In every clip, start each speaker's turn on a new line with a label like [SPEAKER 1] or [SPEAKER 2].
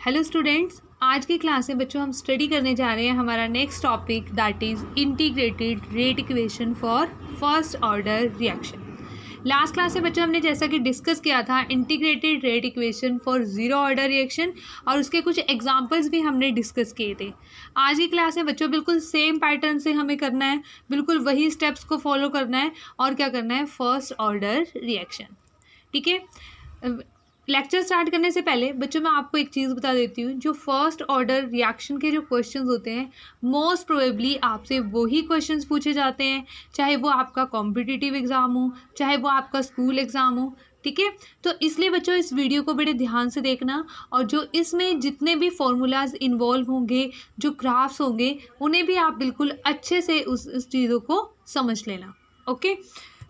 [SPEAKER 1] Hello students, आज की class में बच्चों हम स्टडी करने जा रहे हैं हमारा next topic that is integrated rate equation for first order reaction. Last class में बच्चों हमने जैसा कि डिस्कस किया था integrated rate equation for zero order reaction और उसके कुछ एग्जांपल्स भी हमने डिस्कस किए थे। आज की क्लास में बच्चों बिल्कुल सेम पैटर्न से हमें करना है, बिल्कुल वही स्टेप्स को फॉलो करना है और क्या करना है, फर्स्ट ऑर्डर रिएक्शन। ठीक है, लेक्चर स्टार्ट करने से पहले बच्चों मैं आपको एक चीज़ बता देती हूँ। जो फर्स्ट ऑर्डर रिएक्शन के जो क्वेश्चंस होते हैं मोस्ट प्रोबेबली आपसे वही क्वेश्चंस पूछे जाते हैं, चाहे वो आपका कॉम्पिटिटिव एग्ज़ाम हो, चाहे वो आपका स्कूल एग्ज़ाम हो। ठीक है, तो इसलिए बच्चों इस वीडियो को बड़े ध्यान से देखना और जो इसमें जितने भी फॉर्मूलाज इन्वॉल्व होंगे, जो ग्राफ्स होंगे, उन्हें भी आप बिल्कुल अच्छे से उस चीज़ों को समझ लेना। ओके,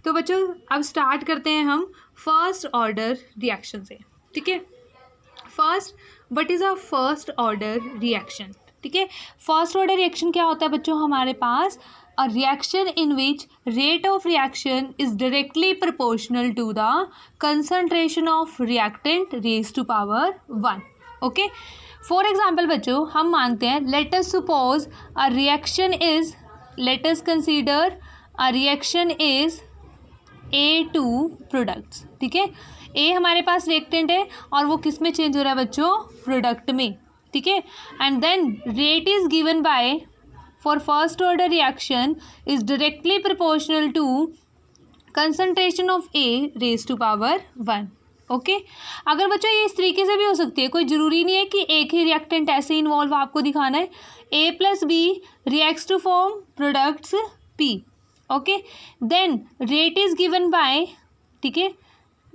[SPEAKER 1] तो बच्चों अब स्टार्ट करते हैं हम फर्स्ट ऑर्डर रिएक्शन से। ठीक है, first what is a first order reaction. ठीक है, फर्स्ट ऑर्डर रिएक्शन क्या होता है बच्चों, हमारे पास a reaction in which rate of reaction is directly proportional to the concentration of reactant raise to power 1। Okay, for example बच्चों हम मानते हैं, let us suppose a reaction is, let us consider a reaction is A2 products. ठीक है, ए हमारे पास reactant है और वो किस में चेंज हो रहा है बच्चों, प्रोडक्ट में। ठीक है, and then rate is given by for first order reaction is directly proportional to concentration of A raise to power 1। Okay, अगर बच्चों ये इस तरीके से भी हो सकती है, कोई ज़रूरी नहीं है कि एक ही रिएक्टेंट ऐसे इन्वॉल्व आपको दिखाना है। A plus B reacts to form products P। Okay, then rate is given by, ठीक है,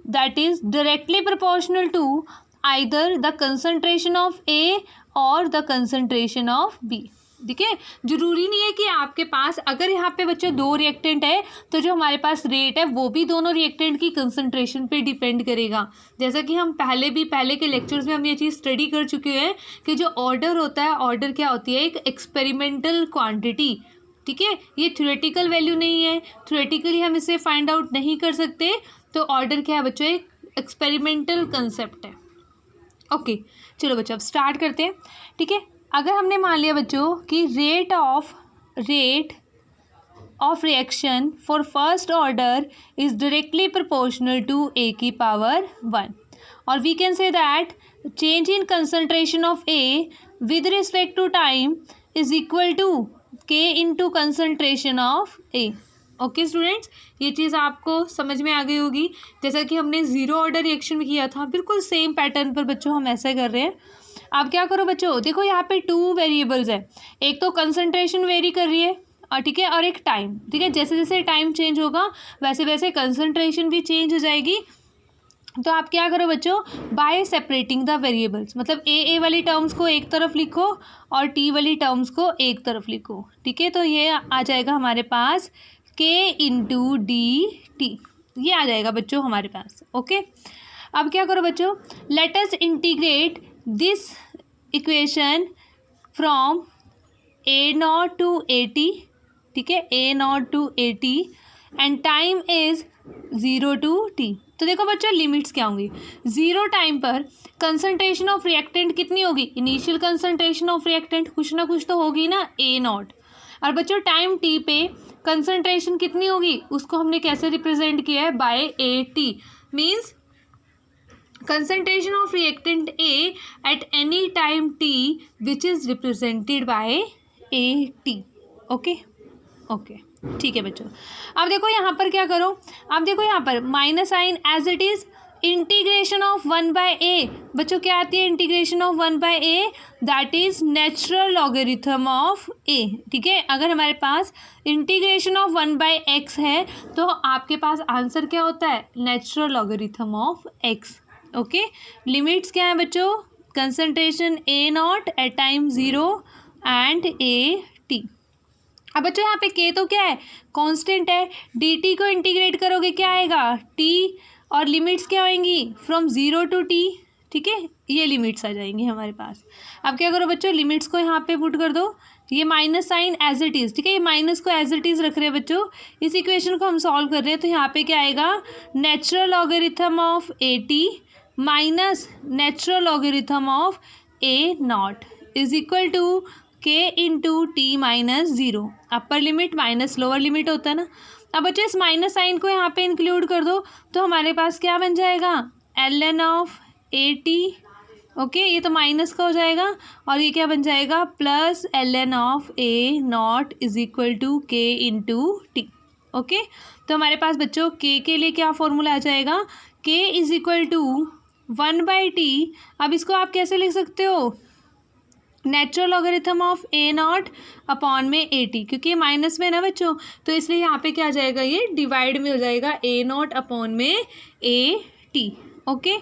[SPEAKER 1] that is directly proportional to either the concentration of A और द कंसंट्रेशन ऑफ बी। ठीक है, जरूरी नहीं है कि आपके पास, अगर यहाँ पे बच्चों दो रिएक्टेंट है तो जो हमारे पास रेट है वो भी दोनों रिएक्टेंट की कंसंट्रेशन पे डिपेंड करेगा। जैसा कि हम पहले के लेक्चर्स में हम ये चीज़ स्टडी कर चुके हैं कि जो ऑर्डर होता है, ऑर्डर क्या होती है, एक एक्सपेरिमेंटल क्वांटिटी। ठीक है, ये थ्योरेटिकल वैल्यू नहीं है, थ्योरेटिकली हम इसे फाइंड आउट नहीं कर सकते। तो ऑर्डर क्या है बच्चों, एक एक्सपेरिमेंटल कंसेप्ट है। ओके, चलो बच्चों अब स्टार्ट करते हैं। ठीक है, अगर हमने मान लिया बच्चों कि rate of reaction for first order is directly proportional to A की पावर 1 और we can say that change in concentration of A with respect to time is equal to K into concentration of A. Okay students, ये चीज़ आपको समझ में आ गई होगी। जैसा कि हमने ज़ीरो ऑर्डर रिएक्शन में किया था, बिल्कुल सेम पैटर्न पर बच्चों हम ऐसा कर रहे हैं। आप क्या करो बच्चों, देखो यहाँ पे 2 वेरिएबल्स है, एक तो कंसंट्रेशन वेरी कर रही है और ठीक है, और एक टाइम। ठीक है, जैसे जैसे टाइम चेंज होगा वैसे वैसे कंसंट्रेशन भी चेंज हो जाएगी। तो आप क्या करो बच्चों, बाय सेपरेटिंग द वेरिएबल्स, मतलब ए वाली टर्म्स को एक तरफ लिखो और टी वाली टर्म्स को एक तरफ लिखो। ठीक है, तो ये आ जाएगा हमारे पास के इंटू डी टी, ये आ जाएगा बच्चों हमारे पास। ओके, अब क्या करो बच्चों, let us integrate this equation from A0 to AT। ठीक है, A0 to AT and time is 0 to T। तो देखो बच्चों लिमिट्स क्या होंगी, 0 टाइम पर कंसंट्रेशन ऑफ रिएक्टेंट कितनी होगी, इनिशियल कंसंट्रेशन ऑफ रिएक्टेंट कुछ ना कुछ तो होगी ना, A0। और बच्चों टाइम T पे कंसंट्रेशन कितनी होगी, उसको हमने कैसे रिप्रेजेंट किया है, by AT, means concentration of reactant A at any time t which is represented by AT। Okay okay, ठीक है बच्चों। अब देखो यहाँ पर क्या करो, अब देखो यहाँ पर minus sign as it is integration of 1/a। बच्चों क्या आती है integration of 1/a, that is natural logarithm of a। ठीक है, अगर हमारे पास इंटीग्रेशन ऑफ 1/x है तो आपके पास आंसर क्या होता है, natural logarithm of x। Okay, limits क्या है बच्चों, concentration A0 at time 0 and AT। अब बच्चों यहाँ पे k तो क्या है, कांस्टेंट है, dt को इंटीग्रेट करोगे क्या आएगा, t, और लिमिट्स क्या होंगी, फ्रॉम 0 टू t। ठीक है, ये लिमिट्स आ जाएंगी हमारे पास। अब क्या करो बच्चों, लिमिट्स को यहाँ पे पुट कर दो, ये minus sign as it is. ठीक है, ये माइनस को एज इट इज़ रख रहे हैं बच्चों, इस इक्वेशन को हम सॉल्व कर रहे हैं। तो यहाँ पे क्या आएगा, natural logarithm of AT minus natural logarithm of A not is equal to K into T minus zero, upper limit minus lower limit होता है ना। अब बच्चे इस माइनस साइन को यहाँ पे इंक्लूड कर दो तो हमारे पास क्या बन जाएगा, L N of A T. Okay, ये तो माइनस का हो जाएगा और ये क्या बन जाएगा, plus L N of A not is equal to K into T. Okay, तो हमारे पास बच्चों के लिए क्या फॉर्मूला आ जाएगा, के इज इक्वल टू 1/t। अब इसको आप कैसे लिख सकते हो, natural logarithm of A not upon में ए टी, क्योंकि ये माइनस में ना बच्चों, तो इसलिए यहाँ पे क्या आ जाएगा, ये डिवाइड में हो जाएगा, ए नॉट अपॉन में ए टी। ओके,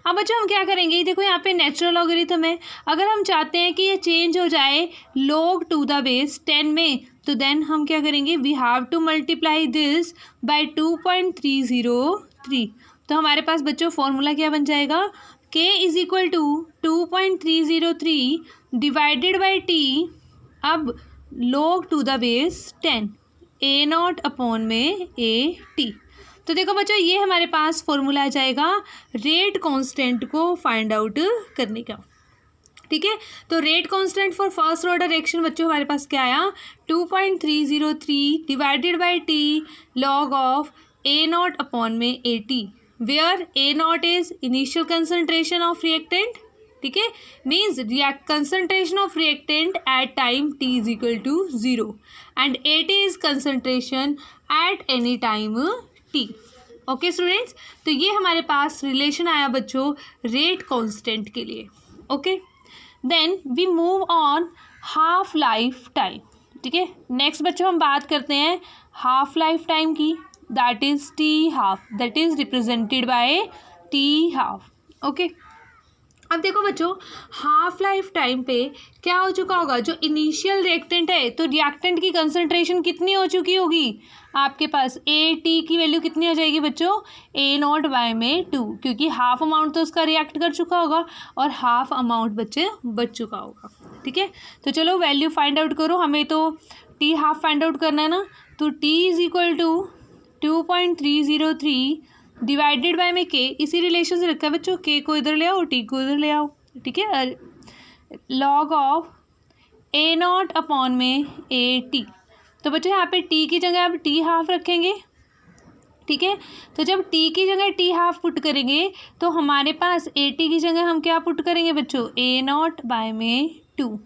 [SPEAKER 1] अब बच्चों हम क्या करेंगे, देखो यहाँ पे नेचुरल लॉगरिथम है, अगर हम चाहते हैं कि ये चेंज हो जाए log टू द बेस 10 में, तो देन हम क्या करेंगे, we have to multiply this by 2.303। तो हमारे पास बच्चों फॉर्मूला क्या बन जाएगा, k is equal to 2.303 divided by T, अब log to the base 10 A not upon में ए टी। तो देखो बच्चों ये हमारे पास फॉर्मूला आ जाएगा रेट कांस्टेंट को फाइंड आउट करने का। ठीक है, तो rate constant for first order reaction बच्चों हमारे पास क्या आया, 2.303 divided by T log of A not upon में A T, where A not is initial concentration of reactant. ठीक है, means concentration of reactant at time T is equal to 0 and A T is concentration at any time T. Okay students, तो ये हमारे पास relation आया बच्चों rate constant के लिए। Okay, then we move on half life time. ठीक है, next बच्चों हम बात करते हैं हाफ लाइफ टाइम की, that is T half, that is represented by T half. Okay, अब देखो बच्चों हाफ लाइफ टाइम पे क्या हो चुका होगा, जो इनिशियल रिएक्टेंट है तो रिएक्टेंट की कंसंट्रेशन कितनी हो चुकी होगी, आपके पास ए टी की वैल्यू कितनी हो जाएगी बच्चों, ए नॉट बाय में 2, क्योंकि हाफ अमाउंट तो उसका रिएक्ट कर चुका होगा और हाफ अमाउंट बच्चे बच चुका होगा। ठीक है, तो चलो वैल्यू फाइंड आउट करो, हमें तो टी हाफ फाइंड आउट करना है ना, तो T is equal to 2.303 divided by में के, इसी रिलेशन से रखा है बच्चों, के को इधर ले आओ, टी को इधर ले आओ। ठीक है, log of A not upon में ए टी, तो बच्चों यहाँ पे टी की जगह आप टी हाफ रखेंगे। ठीक है, तो जब टी की जगह टी हाफ पुट करेंगे तो हमारे पास ए टी की जगह हम क्या पुट करेंगे बच्चों, ए नॉट बाय में 2,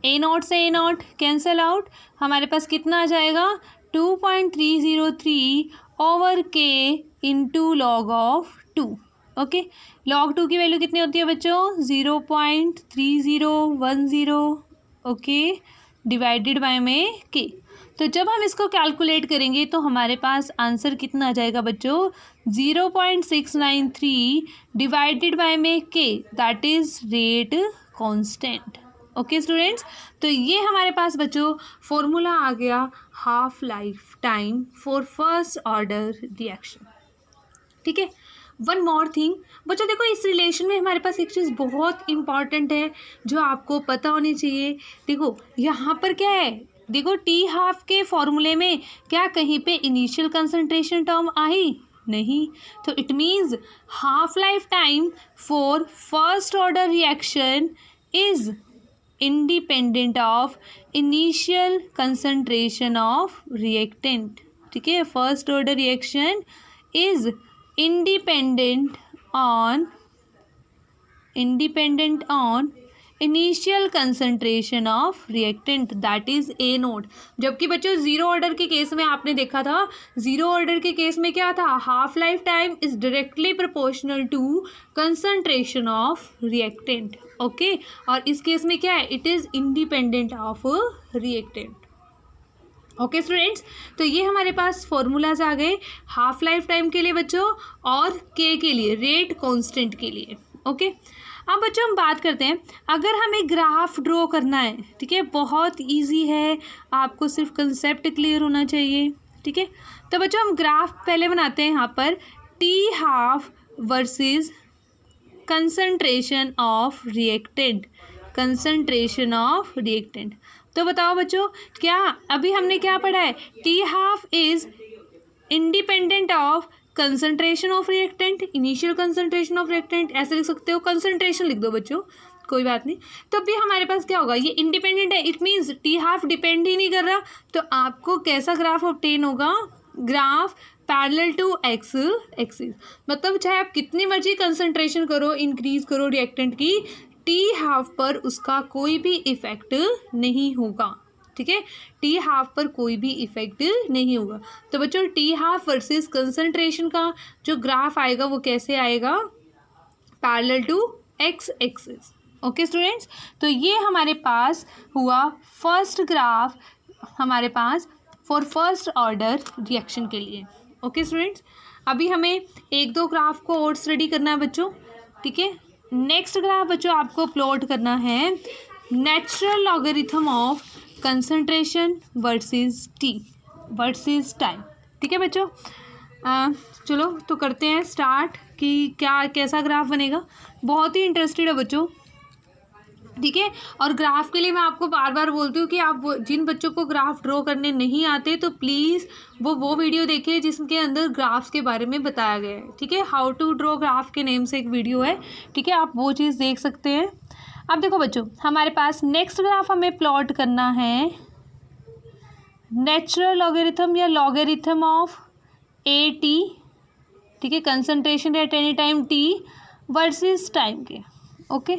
[SPEAKER 1] ए नॉट से ए नॉट कैंसल आउट, हमारे पास कितना आ जाएगा 2.303 ओवर के into log of 2। Okay, log 2 की वैल्यू कितनी होती है बच्चों, 0.3010। ओके, डिवाइडेड बाय में के, तो जब हम इसको कैलकुलेट करेंगे तो हमारे पास आंसर कितना आ जाएगा बच्चों, 0.693 डिवाइडेड बाय में के, that is rate constant. Okay students, तो ये हमारे पास बच्चों फॉर्मूला आ गया half life time for first order reaction. ठीक है, वन मोर थिंग बच्चों, देखो इस रिलेशन में हमारे पास एक चीज़ बहुत इंपॉर्टेंट है जो आपको पता होनी चाहिए। देखो यहाँ पर क्या है, देखो टी हाफ के फॉर्मूले में क्या कहीं पे इनिशियल कंसंट्रेशन टर्म आई, नहीं, तो it means half life time for first order reaction is independent of initial concentration of reactant. ठीक है, first order reaction is independent on initial concentration of reactant, that is A note. जबकि बच्चों zero order के case में आपने देखा था, zero order के केस में क्या था, half life time is directly proportional to concentration of reactant. Okay, और इस केस में क्या है, it is independent of reactant. Okay students, तो ये हमारे पास फॉर्मूलाज आ गए हाफ लाइफ टाइम के लिए बच्चों और के लिए, रेट कांस्टेंट के लिए। ओके, अब बच्चों हम बात करते हैं, अगर हमें ग्राफ ड्रॉ करना है, ठीक है, बहुत इजी है, आपको सिर्फ कंसेप्ट क्लियर होना चाहिए। ठीक है, तो बच्चों हम ग्राफ पहले बनाते हैं यहाँ पर, T half versus concentration of reactant, concentration of reactant. तो बताओ बच्चों, क्या अभी हमने क्या पढ़ा है, T half is independent of concentration of reactant, initial concentration of reactant, ऐसे लिख सकते हो, कंसंट्रेशन लिख दो बच्चों, कोई बात नहीं। तो अभी हमारे पास क्या होगा, ये इंडिपेंडेंट है, it means t half depend ही नहीं कर रहा, तो आपको कैसा ग्राफ ऑब्टेन होगा, graph parallel to x axis. मतलब चाहे आप कितनी मर्जी कंसंट्रेशन करो, इंक्रीज करो रिएक्टेंट की, टी हाफ पर उसका कोई भी इफेक्ट नहीं होगा, ठीक है, टी हाफ पर कोई भी इफेक्ट नहीं होगा। तो बच्चों टी हाफ वर्सेस कंसंट्रेशन का जो ग्राफ आएगा वो कैसे आएगा, parallel to x axis. Okay students, तो ये हमारे पास हुआ फर्स्ट ग्राफ हमारे पास फॉर फर्स्ट ऑर्डर रिएक्शन के लिए। ओके स्टूडेंट्स, अभी हमें एक दो ग्राफ को और स्टडी करना है बच्चों, ठीक है। नेक्स्ट ग्राफ बच्चों आपको प्लॉट करना है natural logarithm of concentration versus T versus time, ठीक है बच्चों। चलो तो करते हैं स्टार्ट कि क्या कैसा ग्राफ बनेगा। बहुत ही इंटरेस्टेड है बच्चों, ठीक है। और ग्राफ के लिए मैं आपको बार बार बोलती हूँ कि आप जिन बच्चों को ग्राफ ड्रॉ करने नहीं आते तो प्लीज़ वो वीडियो देखिए जिसके अंदर ग्राफ्स के बारे में बताया गया है, ठीक है। हाउ टू ड्रॉ ग्राफ के नेम से एक वीडियो है, ठीक है, आप वो चीज़ देख सकते हैं। अब देखो बच्चों हमारे पास नेक्स्ट ग्राफ हमें प्लॉट करना है नेचुरल लॉगरिथम या लॉगरिथम ऑफ ए टी, ठीक है, concentration at any time T versus time के। ओके,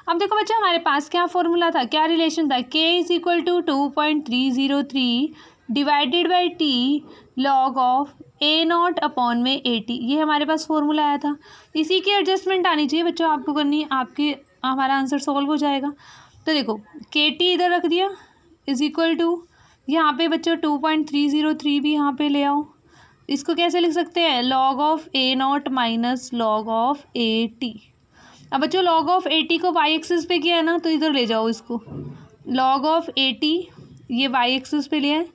[SPEAKER 1] अब देखो बच्चों हमारे पास क्या फॉर्मूला था, क्या रिलेशन था, K is equal to 2.303 divided by T log of A not upon में ए टी, ये हमारे पास फॉर्मूला आया था। इसी की एडजस्टमेंट आनी चाहिए बच्चों आपको करनी, आपकी हमारा आंसर सॉल्व हो जाएगा। तो देखो के टी इधर रख दिया इज इक्वल टू, यहाँ पे बच्चों 2.303 भी यहाँ पे ले आओ, इसको कैसे लिख सकते हैं, log of A not minus log of A T. अब बच्चों लॉग ऑफ ए टी को वाई एक्सिस पे किया है ना, तो इधर ले जाओ इसको, लॉग ऑफ ए टी ये वाई एक्सिस पे लिया है,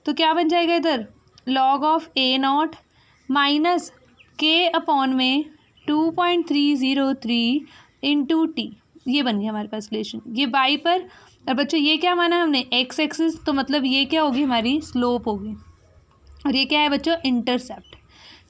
[SPEAKER 1] तो क्या बन जाएगा इधर, log of A not minus K upon में 2.303 इंटू टी, ये बन गया हमारे पास रिलेशन, ये वाई पर। और बच्चों ये क्या माना हमने, एक्स एक्सिस, तो मतलब ये क्या होगी, हमारी स्लोप होगी, और ये क्या है बच्चों, इंटरसेप्ट।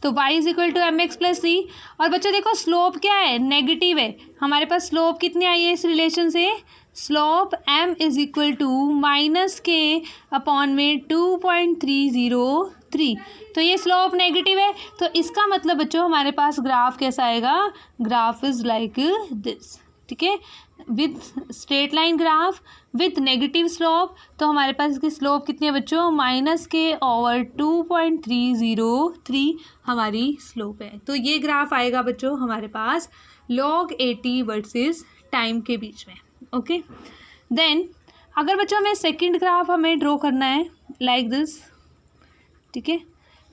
[SPEAKER 1] तो y is equal to m x plus c. और बच्चों देखो स्लोप क्या है, नेगेटिव है, हमारे पास स्लोप कितनी आई है इस रिलेशन से, slope m is equal to minus K upon में 2.303, तो ये स्लोप नेगेटिव है, तो इसका मतलब बच्चों हमारे पास ग्राफ कैसा आएगा, ग्राफ इज लाइक दिस, ठीक है, with straight line graph with negative slope. तो हमारे पास इसकी स्लोप कितनी है बच्चों, माइनस के ओवर 2.303 हमारी स्लोप है। तो ये ग्राफ आएगा बच्चों हमारे पास लॉग 80 वर्सेस टाइम के बीच में। ओके, देन अगर बच्चों हमें सेकंड ग्राफ हमें ड्रॉ करना है लाइक दिस, ठीक है,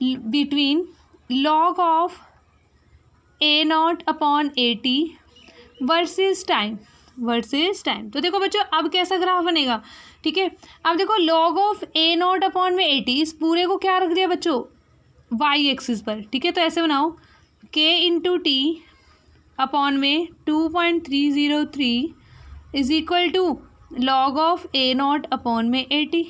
[SPEAKER 1] between log of A not upon A T versus time तो देखो बच्चों अब कैसा ग्राफ बनेगा, ठीक है। अब देखो log of A not upon में 80, इस पूरे को क्या रख दिया बच्चों, वाई एक्सिस पर, ठीक है। तो ऐसे बनाओ के इंटू टी अपॉन में 2.303 is equal to log of A not upon में 80,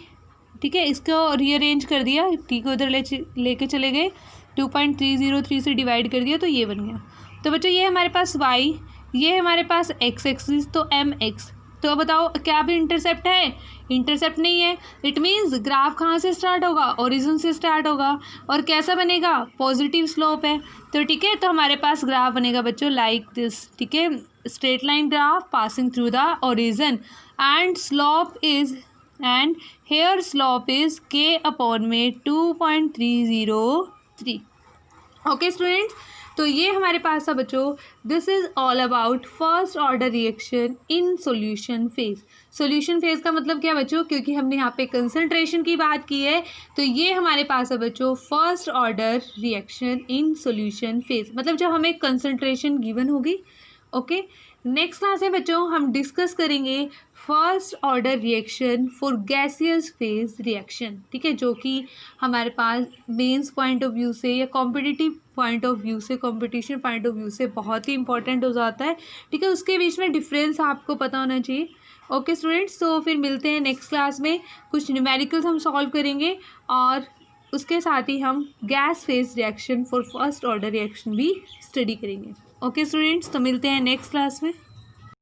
[SPEAKER 1] ठीक है। इसको रीअरेंज कर दिया, टी को उधर लेके चले गए, 2.303 से डिवाइड कर दिया, तो ये बन गया। तो बच्चों ये हमारे पास y, ये हमारे पास x एक्सिस, तो एम एक्स। तो अब बताओ क्या भी इंटरसेप्ट है, इंटरसेप्ट नहीं है, इट मीन्स ग्राफ कहाँ से स्टार्ट होगा, ओरिजिन से स्टार्ट होगा, और कैसा बनेगा, पॉजिटिव स्लोप है, तो ठीक है। तो हमारे पास ग्राफ बनेगा बच्चों लाइक दिस, ठीक है, straight line graph passing through the origin and slope is and here slope is K upon में 2.303। ओके स्टूडेंट्स, तो ये हमारे पास था बच्चों, this is all about first order reaction in solution phase. Solution phase का मतलब क्या बच्चों, क्योंकि हमने यहाँ पे कंसंट्रेशन की बात की है, तो ये हमारे पास है बच्चों first order reaction in solution phase, मतलब जब हमें कंसंट्रेशन गिवन होगी। ओके, नेक्स्ट क्लास में बच्चों हम डिस्कस करेंगे first order reaction for gaseous phase reaction, ठीक है, जो कि हमारे पास मेंस पॉइंट ऑफ व्यू से या कॉम्पिटिटिव पॉइंट ऑफ व्यू से, कंपटीशन पॉइंट ऑफ व्यू से बहुत ही इंपॉर्टेंट हो जाता है, ठीक है। उसके बीच में डिफरेंस आपको पता होना चाहिए। ओके स्टूडेंट्स, तो फिर मिलते हैं नेक्स्ट क्लास में, कुछ न्यूमेरिकल्स हम सॉल्व करेंगे और उसके साथ ही हम gas phase reaction for first order reaction भी स्टडी करेंगे। ओके स्टूडेंट्स, तो मिलते हैं नेक्स्ट क्लास में।